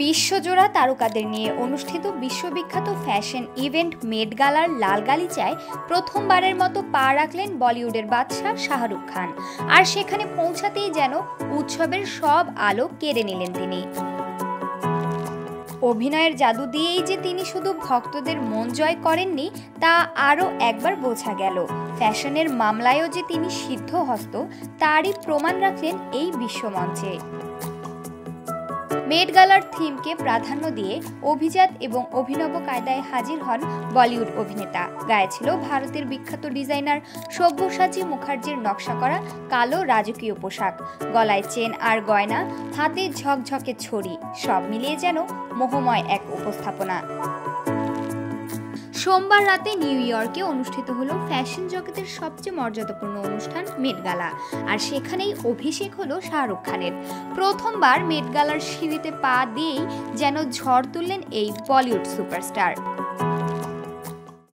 বিশ্বজোড়া তারকাদের নিয়ে অনুষ্ঠিত বিশ্ববিখ্যাত ফ্যাশন ইভেন্ট মেট গালার লাল গালিচায় প্রথমবারের মতো পা রাখলেন বলিউডের বাদশা শাহরুখ খান। আর সেখানে পৌঁছাতেই যেন উৎসবের সব আলো কেড়ে নিলেন তিনি। অভিনয়ের জাদু দিয়েই যে তিনি শুধু ভক্তদের মন জয় করেননি তা আরও একবার বোঝা গেল। ফ্যাশনের মামলায়ও যে তিনি সিদ্ধহস্ত তারই প্রমাণ রাখলেন এই বিশ্বমঞ্চে। মেট গালার থিমকে প্রাধান্য দিয়ে অভিজাত এবং অভিনব কায়দায় হাজির হন বলিউড অভিনেতা। গায়ে ছিল ভারতের বিখ্যাত ডিজাইনার সব্যসাচী মুখার্জির নকশা করা কালো রাজকীয় পোশাক, গলায় চেন আর গয়না, হাতে ঝকঝকে ছড়ি, সব মিলিয়ে যেন মোহময় এক উপস্থাপনা। সোমবার রাতে নিউ ইয়র্কে অনুষ্ঠিত হলো ফ্যাশন জগতের সবচেয়ে মর্যাদাপূর্ণ অনুষ্ঠান মেট গালা। আর সেখানেই অভিষেক হলো শাহরুখ খানের। প্রথমবার মেট গালার সিঁড়িতে পা দিয়েই যেন ঝড় তুললেন এই বলিউড সুপারস্টার।